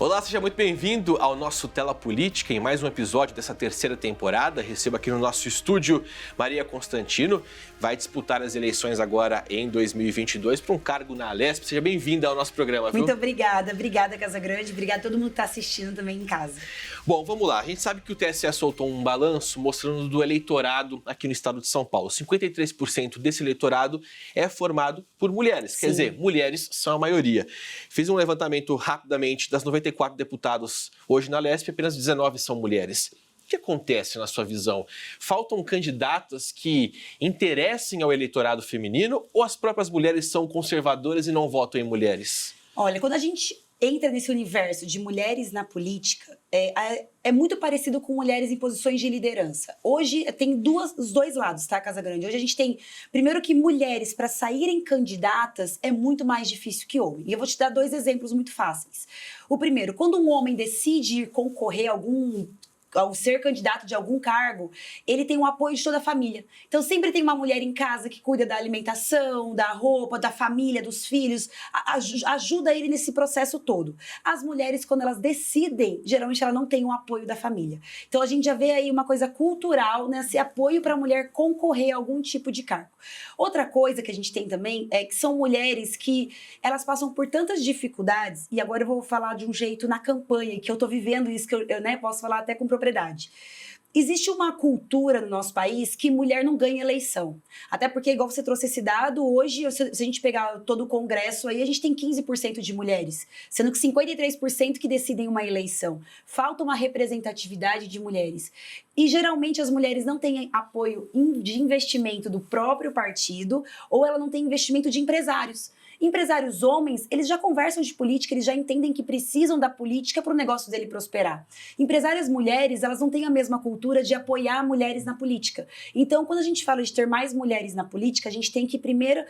Olá, seja muito bem-vindo ao nosso Tela Política, em mais um episódio dessa terceira temporada. Recebo aqui no nosso estúdio Maria Constantino, vai disputar as eleições agora em 2022 para um cargo na Alesp. Seja bem-vinda ao nosso programa, viu? Muito obrigada Casagrande, obrigada a todo mundo que está assistindo também em casa. Bom, vamos lá. A gente sabe que o TSE soltou um balanço mostrando do eleitorado aqui no estado de São Paulo. 53% desse eleitorado é formado por mulheres, quer dizer, mulheres são a maioria. Fiz um levantamento rapidamente das 94 deputados hoje na Alesp, apenas 19 são mulheres. O que acontece na sua visão? Faltam candidatas que interessem ao eleitorado feminino ou as próprias mulheres são conservadoras e não votam em mulheres? Olha, quando a gente entra nesse universo de mulheres na política, é muito parecido com mulheres em posições de liderança. Hoje tem os dois lados, tá, Casagrande? Hoje a gente tem, primeiro, que mulheres, para saírem candidatas, é muito mais difícil que homem. E eu vou te dar dois exemplos muito fáceis. O primeiro, quando um homem decide ir concorrer ao ser candidato de algum cargo, ele tem o apoio de toda a família. Então sempre tem uma mulher em casa que cuida da alimentação, da roupa, da família, dos filhos, ajuda ele nesse processo todo. As mulheres, quando elas decidem, geralmente elas não têm o apoio da família. Então a gente já vê aí uma coisa cultural, né, esse apoio para a mulher concorrer a algum tipo de cargo. Outra coisa que a gente tem também é que são mulheres que elas passam por tantas dificuldades, e agora eu vou falar de um jeito na campanha, que eu tô vivendo isso, que eu posso falar até com propriedade. Existe uma cultura no nosso país que mulher não ganha eleição. Até porque, igual você trouxe esse dado, hoje, se a gente pegar todo o Congresso, aí a gente tem 15% de mulheres, sendo que 53% que decidem uma eleição. Falta uma representatividade de mulheres. E, geralmente, as mulheres não têm apoio de investimento do próprio partido ou ela não tem investimento de empresários. Empresários homens, eles já conversam de política, eles já entendem que precisam da política para o negócio dele prosperar. Empresárias mulheres, elas não têm a mesma cultura de apoiar mulheres na política. Então, quando a gente fala de ter mais mulheres na política, a gente tem que, primeira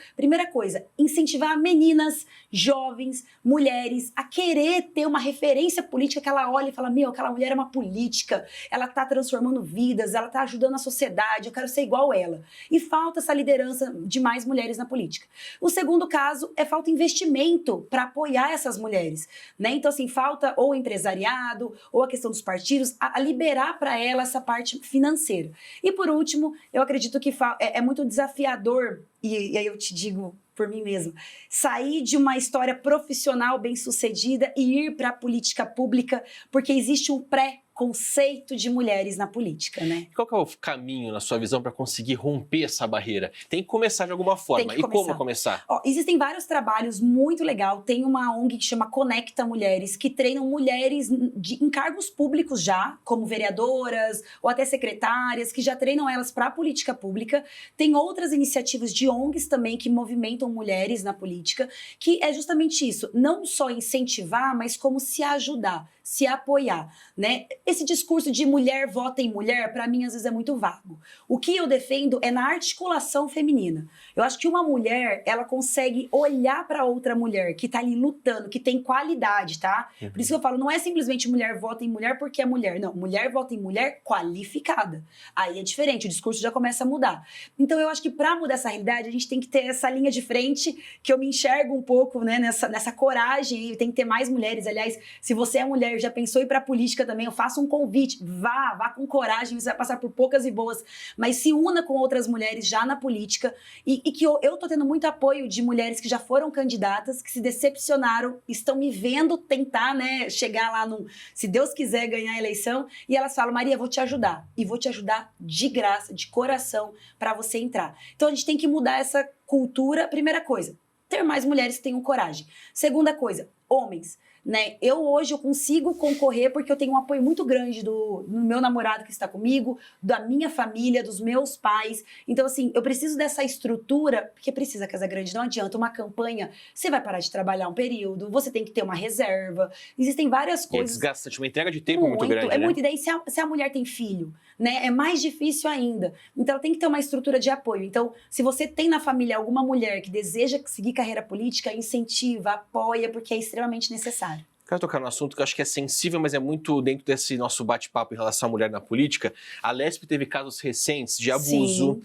coisa, incentivar meninas, jovens, mulheres a querer ter uma referência política que ela olha e fala, meu, aquela mulher é uma política, ela está transformando vidas, ela está ajudando a sociedade, eu quero ser igual ela. E falta essa liderança de mais mulheres na política. O segundo caso é falta investimento para apoiar essas mulheres, né? Então, assim, falta ou empresariado, ou a questão dos partidos, a liberar para ela essa parte financeira. E, por último, eu acredito que é muito desafiador, e aí eu te digo por mim mesma, sair de uma história profissional bem-sucedida e ir para a política pública, porque existe um conceito de mulheres na política, né? Qual que é o caminho, na sua visão, para conseguir romper essa barreira? Tem que começar de alguma forma. E como começar? Existem vários trabalhos muito legais. Tem uma ONG que chama Conecta Mulheres, que treinam mulheres em cargos públicos já, como vereadoras ou até secretárias, que já treinam elas para a política pública. Tem outras iniciativas de ONGs também que movimentam mulheres na política, que é justamente isso, não só incentivar, mas como se ajudar, se apoiar, né? Esse discurso de mulher vota em mulher, para mim, às vezes é muito vago. O que eu defendo é na articulação feminina. Eu acho que uma mulher, ela consegue olhar para outra mulher que tá ali lutando, que tem qualidade, tá? Por isso que eu falo, não é simplesmente mulher vota em mulher porque é mulher. Não, mulher vota em mulher qualificada. Aí é diferente, o discurso já começa a mudar. Então eu acho que para mudar essa realidade, a gente tem que ter essa linha de frente, que eu me enxergo um pouco, né, nessa coragem, e tem que ter mais mulheres. Aliás, se você é mulher, já pensou em ir para a política também, eu faço um convite, vá com coragem, você vai passar por poucas e boas, mas se una com outras mulheres já na política, e que eu tô tendo muito apoio de mulheres que já foram candidatas, que se decepcionaram, estão me vendo tentar, né, chegar lá se Deus quiser ganhar a eleição, e elas falam, Maria, vou te ajudar, e vou te ajudar de graça, de coração, para você entrar. Então a gente tem que mudar essa cultura. Primeira coisa, ter mais mulheres que tenham coragem. Segunda coisa, homens, né? Hoje eu consigo concorrer porque eu tenho um apoio muito grande do meu namorado que está comigo, da minha família, dos meus pais. Então, assim, eu preciso dessa estrutura, porque precisa, Casagrande, não adianta uma campanha, você vai parar de trabalhar um período, você tem que ter uma reserva, existem várias coisas. É desgastante, uma entrega de tempo muito grande, né? Muito, e daí se a mulher tem filho, né, é mais difícil ainda. Então, ela tem que ter uma estrutura de apoio. Então, se você tem na família alguma mulher que deseja seguir carreira política, incentiva, apoia, porque é extremamente necessário. Quero tocar no assunto que eu acho que é sensível, mas é muito dentro desse nosso bate-papo em relação à mulher na política. A Alesp teve casos recentes de abuso,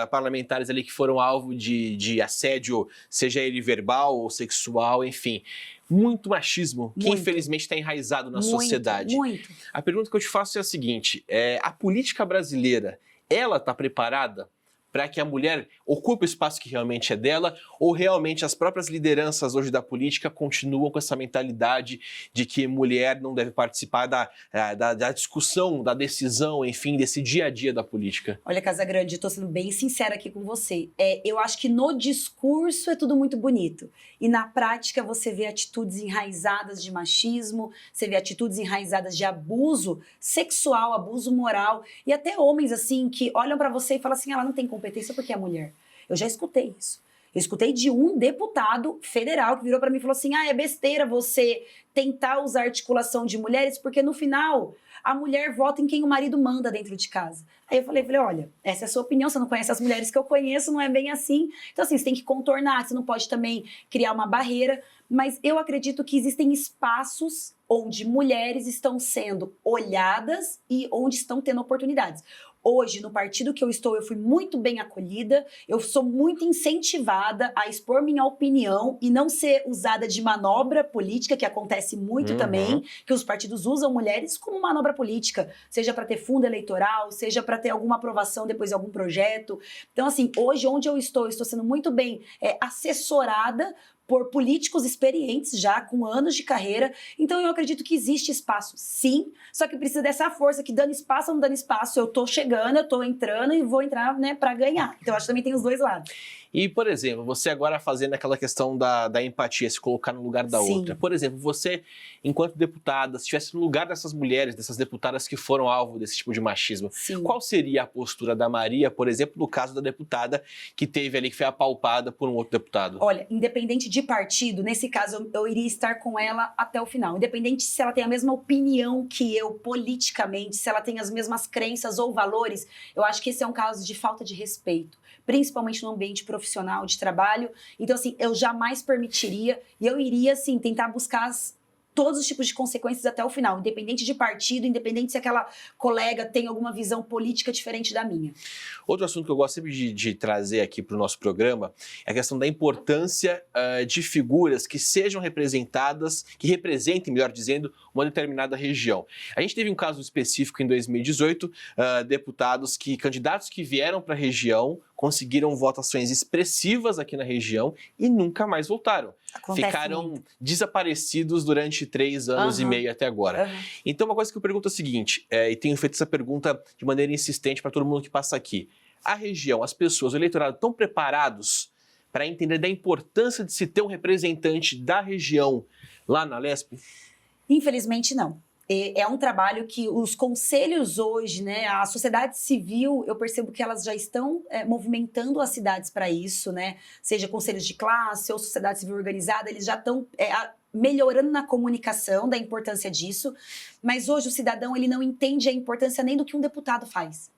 parlamentares ali que foram alvo de assédio, seja ele verbal ou sexual, enfim. muito machismo que Muito. infelizmente está enraizado na Muito, sociedade. muito. A pergunta que eu te faço é a seguinte, a política brasileira, ela está preparada para que a mulher ocupe o espaço que realmente é dela, ou realmente as próprias lideranças hoje da política continuam com essa mentalidade de que mulher não deve participar da discussão, da decisão, enfim, desse dia a dia da política? Olha, Casagrande, eu tô sendo bem sincera aqui com você. Eu acho que no discurso é tudo muito bonito. E na prática você vê atitudes enraizadas de machismo, você vê atitudes enraizadas de abuso sexual, abuso moral. E até homens, assim, que olham pra você e falam assim, ela não tem competência porque é mulher. Eu já escutei isso. Eu escutei de um deputado federal que virou pra mim e falou assim, é besteira você tentar usar articulação de mulheres porque no final a mulher vota em quem o marido manda dentro de casa. Aí eu falei, olha, essa é a sua opinião, você não conhece as mulheres que eu conheço, não é bem assim. Então assim, você tem que contornar, você não pode também criar uma barreira, mas eu acredito que existem espaços onde mulheres estão sendo olhadas e onde estão tendo oportunidades. Hoje, no partido que eu estou, eu fui muito bem acolhida, eu sou muito incentivada a expor minha opinião e não ser usada de manobra política, que acontece muito também, que os partidos usam mulheres como manobra política, seja para ter fundo eleitoral, seja para ter alguma aprovação depois de algum projeto. Então, assim, hoje, onde eu estou sendo muito bem assessorada por políticos experientes já, com anos de carreira. Então eu acredito que existe espaço, sim, só que precisa dessa força, que dando espaço ou não dando espaço, eu tô chegando, eu tô entrando e vou entrar, né, para ganhar. Então eu acho que também tem os dois lados. E, por exemplo, você agora fazendo aquela questão da empatia, se colocar no lugar da outra. Por exemplo, você, enquanto deputada, se estivesse no lugar dessas mulheres, dessas deputadas que foram alvo desse tipo de machismo, qual seria a postura da Maria, por exemplo, no caso da deputada que teve ali, que foi apalpada por um outro deputado? Olha, independente de partido, nesse caso eu iria estar com ela até o final. Independente se ela tem a mesma opinião que eu politicamente, se ela tem as mesmas crenças ou valores, eu acho que esse é um caso de falta de respeito, principalmente no ambiente profissional de trabalho. Então, assim, eu jamais permitiria e eu iria, assim, tentar buscar todos os tipos de consequências até o final, independente de partido, independente se aquela colega tem alguma visão política diferente da minha. Outro assunto que eu gosto sempre de trazer aqui para o nosso programa é a questão da importância de figuras que sejam representadas, que representem, melhor dizendo, uma determinada região. A gente teve um caso específico em 2018, candidatos que vieram para a região, conseguiram votações expressivas aqui na região e nunca mais voltaram. Ficaram desaparecidos durante 3 anos e meio até agora. Então, uma coisa que eu pergunto é a seguinte, e tenho feito essa pergunta de maneira insistente para todo mundo que passa aqui. A região, as pessoas, o eleitorado estão preparados para entender da importância de se ter um representante da região lá na Alesp? Infelizmente, não. É um trabalho que os conselhos hoje, né, a sociedade civil, eu percebo que elas já estão movimentando as cidades para isso, né? Seja conselhos de classe ou sociedade civil organizada, eles já estão melhorando na comunicação da importância disso, mas hoje o cidadão ele não entende a importância nem do que um deputado faz.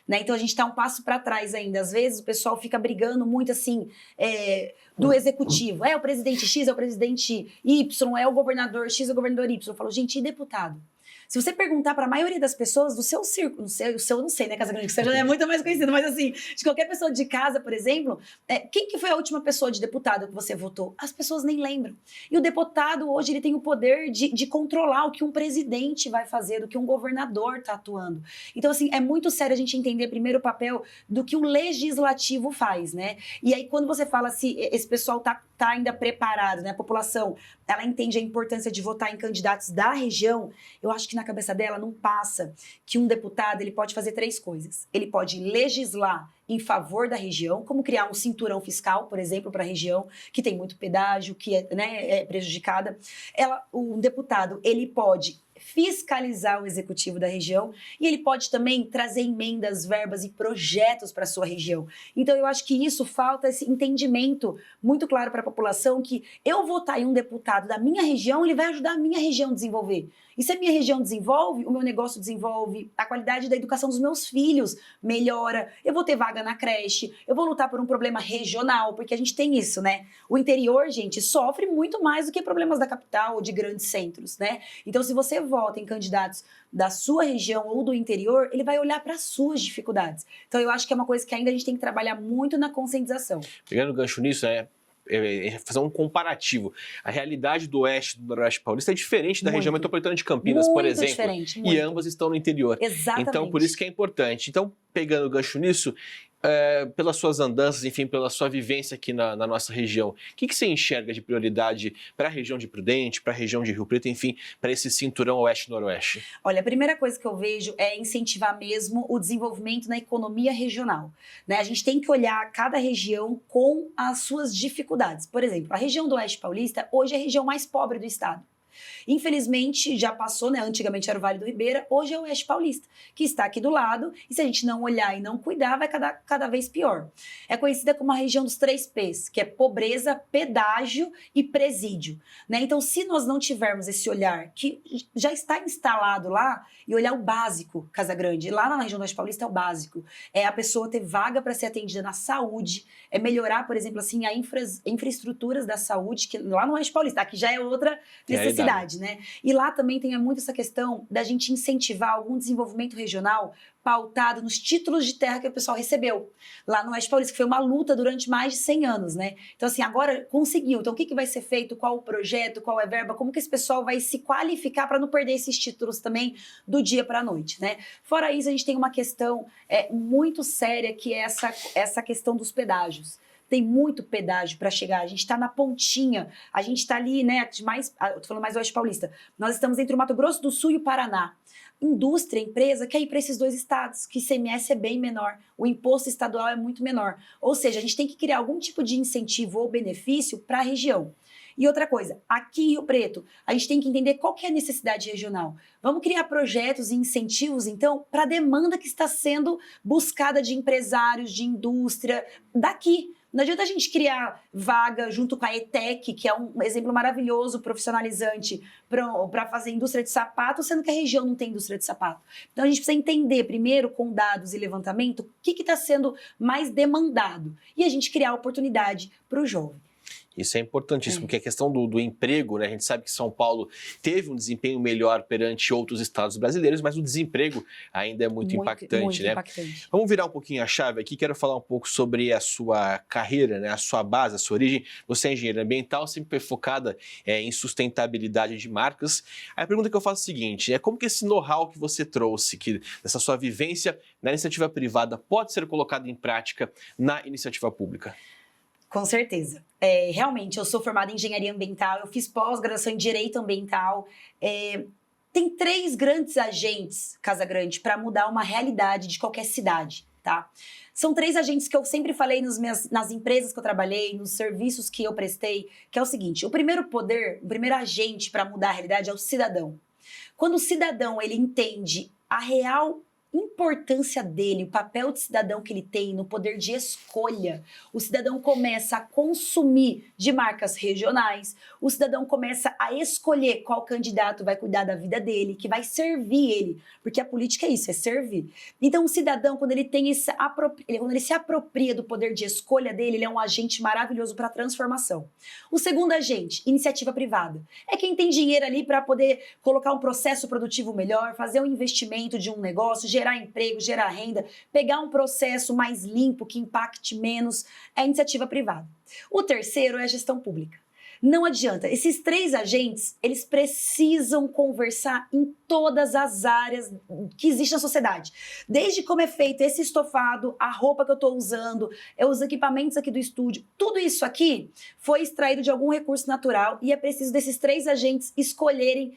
Né? Então a gente está um passo para trás ainda. Às vezes o pessoal fica brigando muito assim do executivo. É o presidente X, é o presidente Y, é o governador X, é o governador Y. Eu falo, gente, e deputado? Se você perguntar para a maioria das pessoas do seu círculo, o seu eu não sei, né, Casagrande, que você já é muito mais conhecido, mas assim, de qualquer pessoa de casa, por exemplo, quem que foi a última pessoa de deputado que você votou? As pessoas nem lembram. E o deputado hoje ele tem o poder de controlar o que um presidente vai fazer, do que um governador está atuando. Então, assim, é muito sério a gente entender primeiro o papel do que o legislativo faz, né? E aí, quando você fala se esse pessoal tá ainda preparado, né? A população, ela entende a importância de votar em candidatos da região, eu acho que na cabeça dela não passa que um deputado ele pode fazer 3 coisas. Ele pode legislar em favor da região, como criar um cinturão fiscal, por exemplo, para a região, que tem muito pedágio, que é prejudicada. O deputado, ele pode fiscalizar o executivo da região e ele pode também trazer emendas, verbas e projetos para a sua região. Então eu acho que isso falta esse entendimento muito claro para a população que eu votar em um deputado da minha região, ele vai ajudar a minha região a desenvolver. E se a minha região desenvolve, o meu negócio desenvolve, a qualidade da educação dos meus filhos melhora, eu vou ter vaga na creche, eu vou lutar por um problema regional, porque a gente tem isso, né? O interior, gente, sofre muito mais do que problemas da capital ou de grandes centros, né? Então, se você vota em candidatos da sua região ou do interior, ele vai olhar para as suas dificuldades. Então, eu acho que é uma coisa que ainda a gente tem que trabalhar muito na conscientização. Pegando o gancho nisso, fazer um comparativo. A realidade do oeste e do noroeste paulista é diferente da região metropolitana de Campinas, muito por exemplo. Diferente, e ambas estão no interior. Exatamente. Então, por isso que é importante. Então, pegando o gancho nisso, pelas suas andanças, enfim, pela sua vivência aqui na nossa região, o que você enxerga de prioridade para a região de Prudente, para a região de Rio Preto, enfim, para esse cinturão oeste-noroeste? Olha, a primeira coisa que eu vejo é incentivar mesmo o desenvolvimento na economia regional, né? A gente tem que olhar cada região com as suas dificuldades. Por exemplo, a região do Oeste Paulista hoje é a região mais pobre do estado. Infelizmente, já passou, né? Antigamente era o Vale do Ribeira, hoje é o Oeste Paulista, que está aqui do lado, e se a gente não olhar e não cuidar, vai cada vez pior. É conhecida como a região dos 3 P's, que é pobreza, pedágio e presídio, né? Então, se nós não tivermos esse olhar que já está instalado lá, e olhar o básico, Casa Grande, lá na região do Oeste Paulista é o básico, é a pessoa ter vaga para ser atendida na saúde, é melhorar, por exemplo, assim, a infraestruturas da saúde, que lá no Oeste Paulista, aqui já é outra necessidade, né? E lá também tem muito essa questão da gente incentivar algum desenvolvimento regional pautado nos títulos de terra que o pessoal recebeu lá no Oeste Paulista, que foi uma luta durante mais de 100 anos, né? Então, assim, agora conseguiu. Então, o que vai ser feito? Qual o projeto? Qual é a verba? Como que esse pessoal vai se qualificar para não perder esses títulos também do dia para a noite, né? Fora isso, a gente tem uma questão muito séria, que é essa questão dos pedágios. Tem muito pedágio para chegar, a gente está na pontinha, a gente está ali, né, eu tô falando mais do Oeste Paulista, nós estamos entre o Mato Grosso do Sul e o Paraná. Indústria, empresa, quer ir para esses 2 estados, que ICMS é bem menor, o imposto estadual é muito menor. Ou seja, a gente tem que criar algum tipo de incentivo ou benefício para a região. E outra coisa, aqui em Rio Preto, a gente tem que entender qual que é a necessidade regional. Vamos criar projetos e incentivos, então, para a demanda que está sendo buscada de empresários, de indústria, daqui. Não adianta a gente criar vaga junto com a ETEC, que é um exemplo maravilhoso, profissionalizante, para fazer indústria de sapato, sendo que a região não tem indústria de sapato. Então, a gente precisa entender, primeiro, com dados e levantamento, o que está sendo mais demandado. E a gente criar oportunidade para o jovem. Isso é importantíssimo, porque a questão do emprego, né? A gente sabe que São Paulo teve um desempenho melhor perante outros estados brasileiros, mas o desemprego ainda é muito impactante, muito né? Impactante. Vamos virar um pouquinho a chave aqui, quero falar um pouco sobre a sua carreira, né? A sua base, a sua origem. Você é engenheira ambiental, sempre foi focada em sustentabilidade de marcas. Aí a pergunta que eu faço é a seguinte, como que esse know-how que você trouxe, dessa sua vivência na iniciativa privada, pode ser colocado em prática na iniciativa pública? Com certeza. Realmente, eu sou formada em engenharia ambiental, eu fiz pós-graduação em direito ambiental. Tem 3 grandes agentes, Casa Grande, para mudar uma realidade de qualquer cidade, tá? São 3 agentes que eu sempre falei nas empresas que eu trabalhei, nos serviços que eu prestei, que é o seguinte: o primeiro agente para mudar a realidade é o cidadão. Quando o cidadão ele entende a real importância dele, o papel de cidadão que ele tem no poder de escolha, o cidadão começa a consumir de marcas regionais, o cidadão começa a escolher qual candidato vai cuidar da vida dele, que vai servir ele, porque a política é isso, é servir. Então o cidadão, quando ele quando ele se apropria do poder de escolha dele, ele é um agente maravilhoso para a transformação. O segundo agente, iniciativa privada, é quem tem dinheiro ali para poder colocar um processo produtivo melhor, fazer um investimento de um negócio, gerar emprego, gerar renda, pegar um processo mais limpo, que impacte menos, é a iniciativa privada. O terceiro é a gestão pública. Não adianta, esses 3 agentes, eles precisam conversar em todas as áreas que existem na sociedade. Desde como é feito esse estofado, a roupa que eu estou usando, os equipamentos aqui do estúdio, tudo isso aqui foi extraído de algum recurso natural e é preciso desses 3 agentes escolherem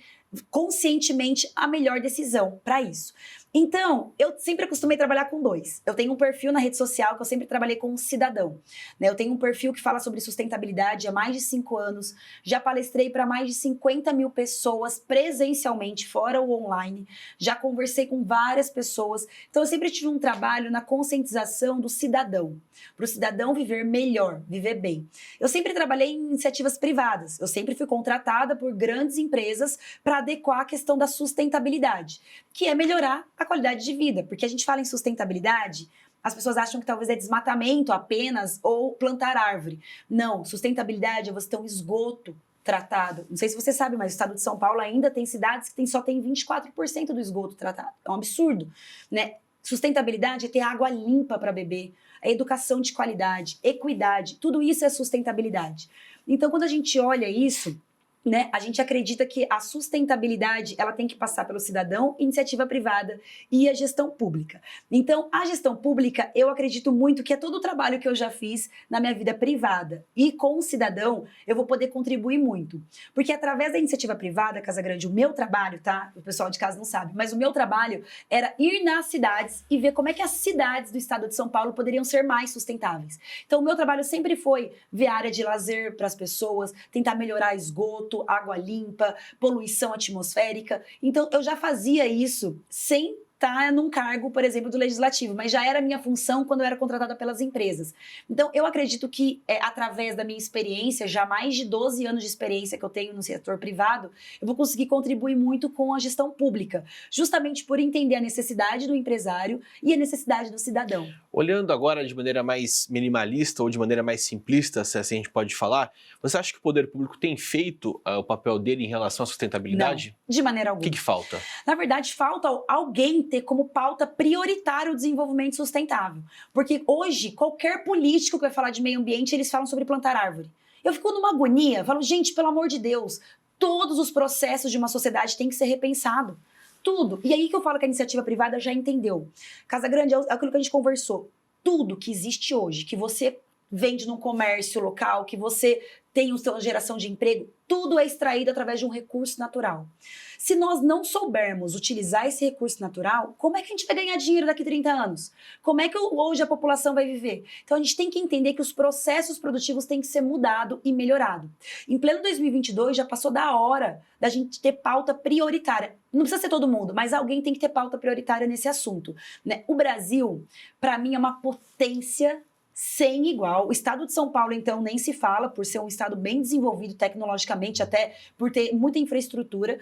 conscientemente a melhor decisão para isso. Então, eu sempre acostumei trabalhar com 2. Eu tenho um perfil na rede social que eu sempre trabalhei com um cidadão, né? Eu tenho um perfil que fala sobre sustentabilidade há mais de 5 anos, já palestrei para mais de 50 mil pessoas presencialmente, fora o online, já conversei com várias pessoas, então eu sempre tive um trabalho na conscientização do cidadão, para o cidadão viver melhor, viver bem. Eu sempre trabalhei em iniciativas privadas, eu sempre fui contratada por grandes empresas para adequar a questão da sustentabilidade, que é melhorar a qualidade de vida, porque a gente fala em sustentabilidade, as pessoas acham que talvez é desmatamento apenas ou plantar árvore. Não, sustentabilidade é você ter um esgoto tratado. Não sei se você sabe, mas o estado de São Paulo ainda tem cidades que só tem 24% do esgoto tratado. É um absurdo, né? Sustentabilidade é ter água limpa para beber, a educação de qualidade, equidade, tudo isso é sustentabilidade. Então, quando a gente olha isso, né, a gente acredita que a sustentabilidade ela tem que passar pelo cidadão, iniciativa privada e a gestão pública. Então, a gestão pública, eu acredito muito que é todo o trabalho que eu já fiz na minha vida privada e com o cidadão, eu vou poder contribuir muito. Porque através da iniciativa privada, Casagrande, o meu trabalho, tá? O pessoal de casa não sabe, mas o meu trabalho era ir nas cidades e ver como é que as cidades do estado de São Paulo poderiam ser mais sustentáveis. Então, o meu trabalho sempre foi ver a área de lazer para as pessoas, tentar melhorar esgoto, água limpa, poluição atmosférica. Então, eu já fazia isso sem estar num cargo, por exemplo, do legislativo, mas já era minha função quando eu era contratada pelas empresas. Então, eu acredito que, através da minha experiência, já mais de 12 anos de experiência que eu tenho no setor privado, eu vou conseguir contribuir muito com a gestão pública, justamente por entender a necessidade do empresário e a necessidade do cidadão. Olhando agora de maneira mais minimalista ou de maneira mais simplista, se assim a gente pode falar, você acha que o poder público tem feito o papel dele em relação à sustentabilidade? Não, de maneira O alguma. que falta? Na verdade, falta alguém ter como pauta prioritária o desenvolvimento sustentável. Porque hoje, qualquer político que vai falar de meio ambiente, eles falam sobre plantar árvore. Eu fico numa agonia, falo, gente, pelo amor de Deus, todos os processos de uma sociedade têm que ser repensados. Tudo. E aí que eu falo que a iniciativa privada já entendeu. Casagrande, é aquilo que a gente conversou. Tudo que existe hoje, que você vende num comércio local, que você tem uma geração de emprego, tudo é extraído através de um recurso natural. Se nós não soubermos utilizar esse recurso natural, como é que a gente vai ganhar dinheiro daqui a 30 anos? Como é que hoje a população vai viver? Então a gente tem que entender que os processos produtivos têm que ser mudados e melhorados. Em pleno 2022 já passou da hora da gente ter pauta prioritária. Não precisa ser todo mundo, mas alguém tem que ter pauta prioritária nesse assunto, né? O Brasil, para mim, é uma potência sem igual. O estado de São Paulo, então, nem se fala, por ser um estado bem desenvolvido tecnologicamente, até por ter muita infraestrutura.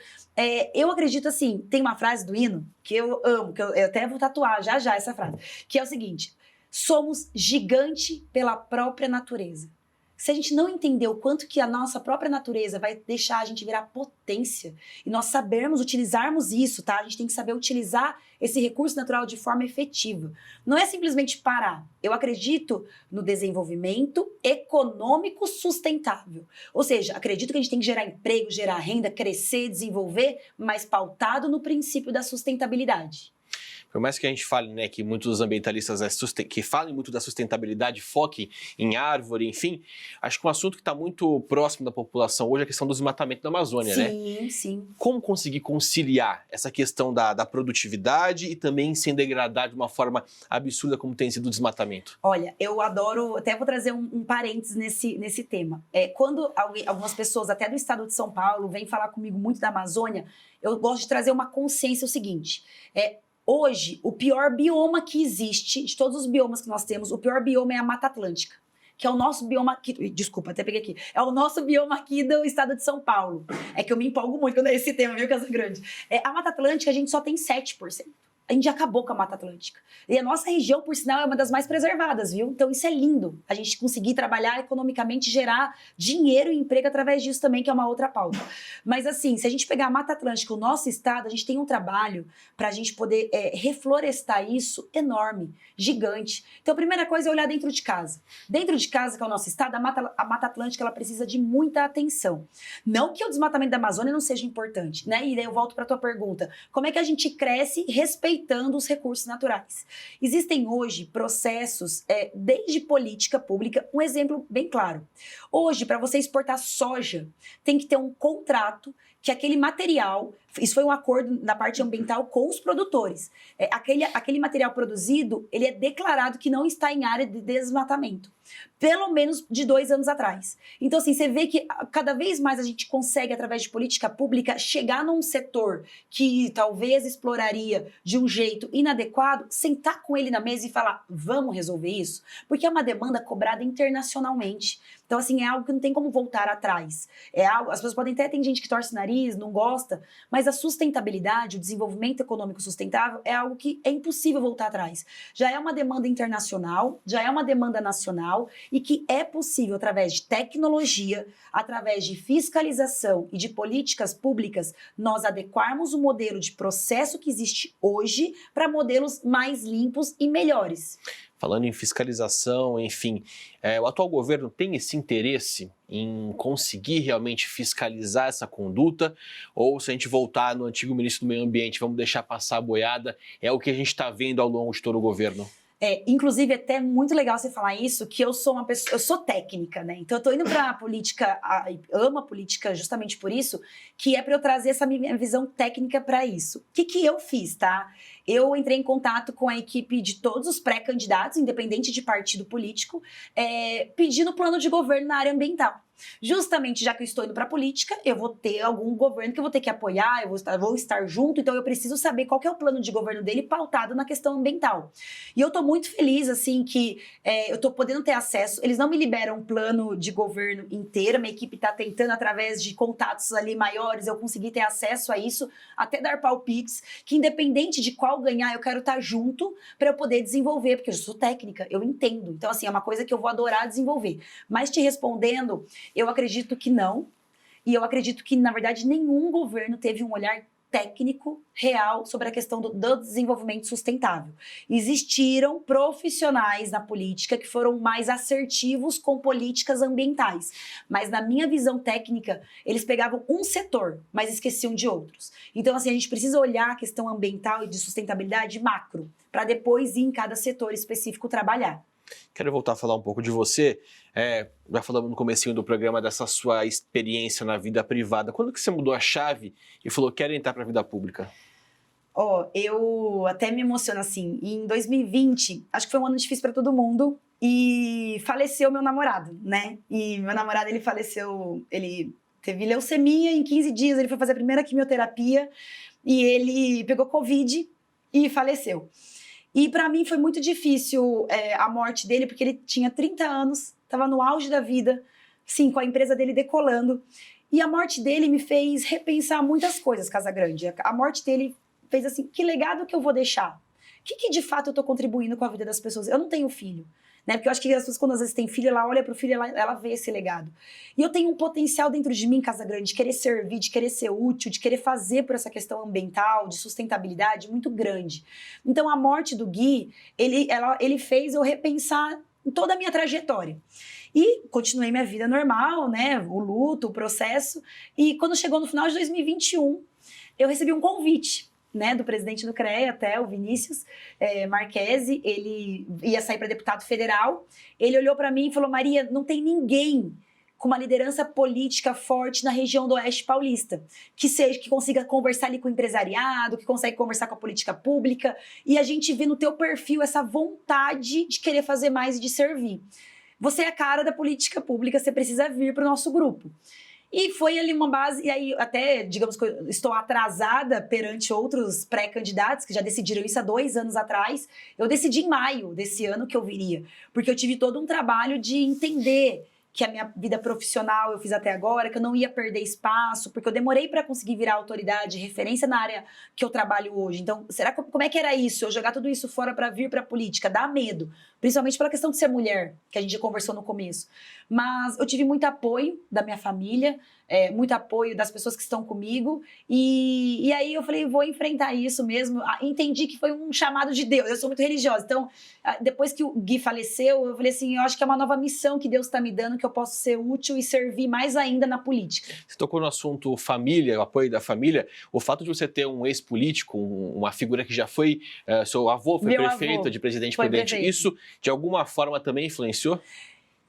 Eu acredito assim, tem uma frase do hino que eu amo, que eu até vou tatuar já essa frase, que é o seguinte: somos gigante pela própria natureza. Se a gente não entender o quanto que a nossa própria natureza vai deixar a gente virar potência e nós sabermos utilizarmos isso, tá? A gente tem que saber utilizar esse recurso natural de forma efetiva. Não é simplesmente parar. Eu acredito no desenvolvimento econômico sustentável. Ou seja, acredito que a gente tem que gerar emprego, gerar renda, crescer, desenvolver, mas pautado no princípio da sustentabilidade. Por mais que a gente fale, né, que muitos ambientalistas que falem muito da sustentabilidade foquem em árvore, enfim, acho que um assunto que está muito próximo da população hoje é a questão do desmatamento da Amazônia, né? Sim, sim. Como conseguir conciliar essa questão da produtividade e também sem degradar de uma forma absurda como tem sido o desmatamento? Olha, eu adoro, até vou trazer um parênteses nesse tema. Quando algumas pessoas, até do estado de São Paulo, vêm falar comigo muito da Amazônia, eu gosto de trazer uma consciência o seguinte: hoje, o pior bioma que existe, de todos os biomas que nós temos, o pior bioma é a Mata Atlântica, que é o nosso bioma aqui. Desculpa, até peguei aqui. É o nosso bioma aqui do estado de São Paulo. É que eu me empolgo muito quando é esse tema, viu, Casagrande? A Mata Atlântica, a gente só tem 7%. A gente já acabou com a Mata Atlântica. E a nossa região, por sinal, é uma das mais preservadas, viu? Então isso é lindo. A gente conseguir trabalhar economicamente, gerar dinheiro e emprego através disso também, que é uma outra pauta. Mas assim, se a gente pegar a Mata Atlântica, o nosso estado, a gente tem um trabalho para a gente poder reflorestar isso enorme, gigante. Então a primeira coisa é olhar dentro de casa. Dentro de casa, que é o nosso estado, a Mata Atlântica, ela precisa de muita atenção. Não que o desmatamento da Amazônia não seja importante, né? E daí eu volto para a tua pergunta. Como é que a gente cresce respeitando os recursos naturais? Existem hoje processos, desde política pública, um exemplo bem claro. Hoje, para você exportar soja, tem que ter um contrato que aquele material, isso foi um acordo na parte ambiental com os produtores, aquele material produzido, ele é declarado que não está em área de desmatamento, pelo menos de 2 anos atrás. Então, assim, você vê que cada vez mais a gente consegue, através de política pública, chegar num setor que talvez exploraria de um jeito inadequado, sentar com ele na mesa e falar, vamos resolver isso? Porque é uma demanda cobrada internacionalmente. Então, assim, é algo que não tem como voltar atrás. As pessoas podem até, tem gente que torce o nariz, não gosta, mas a sustentabilidade, o desenvolvimento econômico sustentável é algo que é impossível voltar atrás. Já é uma demanda internacional, já é uma demanda nacional e que é possível, através de tecnologia, através de fiscalização e de políticas públicas, nós adequarmos o modelo de processo que existe hoje para modelos mais limpos e melhores. Falando em fiscalização, enfim, o atual governo tem esse interesse em conseguir realmente fiscalizar essa conduta? Ou se a gente voltar no antigo ministro do Meio Ambiente, vamos deixar passar a boiada, é o que a gente está vendo ao longo de todo o governo? Inclusive, é até muito legal você falar isso, que eu sou uma pessoa, eu sou técnica, né? Então eu tô indo pra política, amo a política justamente por isso, que é para eu trazer essa minha visão técnica para isso. O que eu fiz, tá? Eu entrei em contato com a equipe de todos os pré-candidatos, independente de partido político, pedindo plano de governo na área ambiental. Justamente já que eu estou indo para a política, eu vou ter algum governo que eu vou ter que apoiar, eu vou estar junto, então eu preciso saber qual que é o plano de governo dele pautado na questão ambiental. E eu estou muito feliz, assim, que eu estou podendo ter acesso. Eles não me liberam um plano de governo inteiro, minha equipe está tentando, através de contatos ali maiores, eu conseguir ter acesso a isso, até dar palpites, que independente de qual ganhar, eu quero estar junto para eu poder desenvolver, porque eu sou técnica, eu entendo. Então, assim, é uma coisa que eu vou adorar desenvolver. Mas te respondendo, eu acredito que não, e eu acredito que, na verdade, nenhum governo teve um olhar técnico real sobre a questão do desenvolvimento sustentável. Existiram profissionais na política que foram mais assertivos com políticas ambientais, mas na minha visão técnica, eles pegavam um setor, mas esqueciam de outros. Então, assim, a gente precisa olhar a questão ambiental e de sustentabilidade macro, para depois ir em cada setor específico trabalhar. Quero voltar a falar um pouco de você. Já falamos no comecinho do programa dessa sua experiência na vida privada. Quando que você mudou a chave e falou, quero entrar para a vida pública? Eu até me emociono assim. Em 2020, acho que foi um ano difícil para todo mundo, e faleceu meu namorado, né? E meu namorado, ele faleceu, ele teve leucemia, em 15 dias ele foi fazer a primeira quimioterapia e ele pegou Covid e faleceu. E para mim foi muito difícil a morte dele, porque ele tinha 30 anos, estava no auge da vida, sim, com a empresa dele decolando. E a morte dele me fez repensar muitas coisas, Casagrande. A morte dele fez assim, que legado que eu vou deixar? O que de fato eu estou contribuindo com a vida das pessoas? Eu não tenho filho, né? Porque eu acho que as pessoas, quando às vezes têm filho, ela olha para o filho, ela vê esse legado. E eu tenho um potencial dentro de mim, Casagrande, de querer servir, de querer ser útil, de querer fazer por essa questão ambiental, de sustentabilidade, muito grande. Então, a morte do Gui, ele fez eu repensar em toda a minha trajetória. E continuei minha vida normal, né? O luto, o processo. E quando chegou no final de 2021, eu recebi um convite, né, do presidente do CREA, até o Vinícius Marquesi. Ele ia sair para deputado federal. Ele olhou para mim e falou, Maria, não tem ninguém com uma liderança política forte na região do Oeste Paulista, que consiga conversar ali com o empresariado, que consegue conversar com a política pública, e a gente vê no teu perfil essa vontade de querer fazer mais e de servir. Você é a cara da política pública, você precisa vir para o nosso grupo. E foi ali uma base, e aí até, digamos que eu estou atrasada perante outros pré-candidatos que já decidiram isso há 2 anos atrás. Eu decidi em maio desse ano que eu viria, porque eu tive todo um trabalho de entender que a minha vida profissional eu fiz até agora, que eu não ia perder espaço, porque eu demorei para conseguir virar autoridade, referência na área que eu trabalho hoje. Então, como é que era isso? Eu jogar tudo isso fora para vir para a política? Dá medo, principalmente pela questão de ser mulher, que a gente já conversou no começo. Mas eu tive muito apoio da minha família, muito apoio das pessoas que estão comigo, e aí eu falei, vou enfrentar isso mesmo. Entendi que foi um chamado de Deus, eu sou muito religiosa, então depois que o Gui faleceu, eu falei assim, eu acho que é uma nova missão que Deus está me dando, que eu posso ser útil e servir mais ainda na política. Você tocou no assunto família, o apoio da família. O fato de você ter um ex-político, uma figura que já foi, seu avô foi prefeito de Presidente Prudente, isso de alguma forma também influenciou?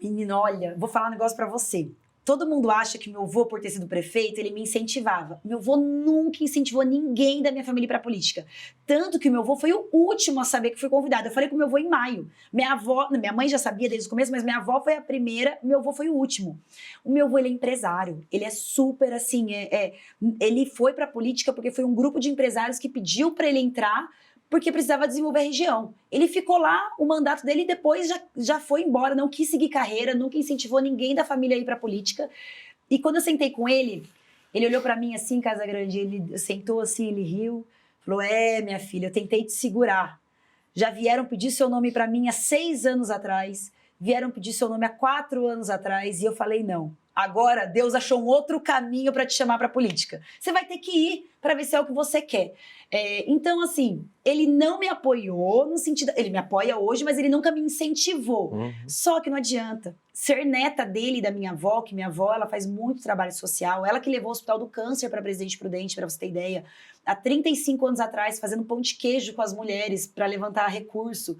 Menino, olha, vou falar um negócio pra você. Todo mundo acha que meu avô, por ter sido prefeito, ele me incentivava. Meu avô nunca incentivou ninguém da minha família para política. Tanto que o meu avô foi o último a saber que fui convidada. Eu falei com meu avô em maio. Minha mãe já sabia desde o começo, mas minha avó foi a primeira, meu avô foi o último. O meu avô, ele é empresário. Ele é super assim, ele foi para política porque foi um grupo de empresários que pediu para ele entrar, porque precisava desenvolver a região. Ele ficou lá, o mandato dele, e depois já foi embora, não quis seguir carreira, nunca incentivou ninguém da família a ir para a política. E quando eu sentei com ele olhou para mim assim, Casagrande, ele sentou assim, ele riu, falou, minha filha, eu tentei te segurar. Já vieram pedir seu nome para mim há 6 anos atrás, vieram pedir seu nome há 4 anos atrás, e eu falei não. agora Deus achou um outro caminho para te chamar para política. Você vai ter que ir para ver se é o que você quer. Então, assim, ele não me apoiou no sentido... Ele me apoia hoje, mas ele nunca me incentivou. Só que não adianta. Ser neta dele e da minha avó, que minha avó ela faz muito trabalho social, ela que levou o Hospital do Câncer para Presidente Prudente, para você ter ideia, há 35 anos atrás, fazendo pão de queijo com as mulheres para levantar recurso.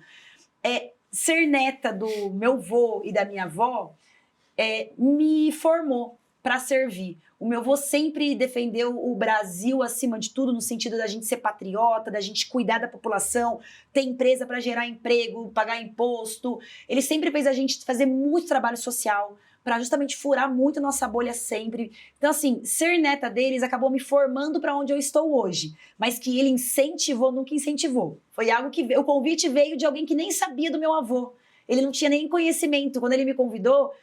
Ser neta do meu avô e da minha avó me formou para servir. O meu avô sempre defendeu o Brasil acima de tudo, no sentido da gente ser patriota, da gente cuidar da população, ter empresa para gerar emprego, pagar imposto. Ele sempre fez a gente fazer muito trabalho social para justamente furar muito nossa bolha sempre. Então, assim, ser neta deles acabou me formando para onde eu estou hoje. Mas que ele incentivou, nunca incentivou. Foi algo que... O convite veio de alguém que nem sabia do meu avô. Ele não tinha nem conhecimento. Quando ele me convidou...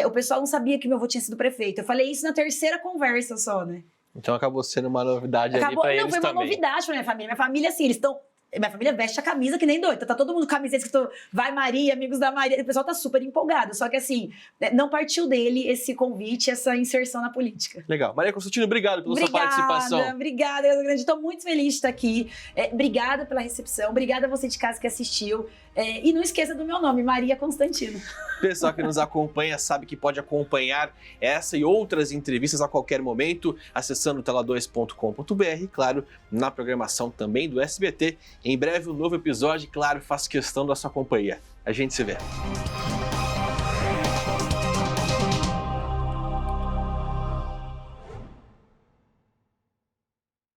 o pessoal não sabia que meu avô tinha sido prefeito. Eu falei isso na terceira conversa só, né? Então acabou sendo uma novidade ali pra eles também. Não, foi uma novidade pra minha família. Minha família, assim, eles estão... Minha família veste a camisa que nem doida. Tá todo mundo com camiseta escrito Vai Maria, amigos da Maria. O pessoal tá super empolgado. Só que, assim, não partiu dele esse convite, essa inserção na política. Legal. Maria Constantino, obrigado pela sua participação. Obrigada, Casa Grande. Estou muito feliz de estar aqui. Obrigada pela recepção. Obrigada a você de casa que assistiu. E não esqueça do meu nome, Maria Constantino. Pessoal que nos acompanha sabe que pode acompanhar essa e outras entrevistas a qualquer momento, acessando tela2.com.br e, claro, na programação também do SBT. Em breve, um novo episódio, claro, faço questão da sua companhia. A gente se vê.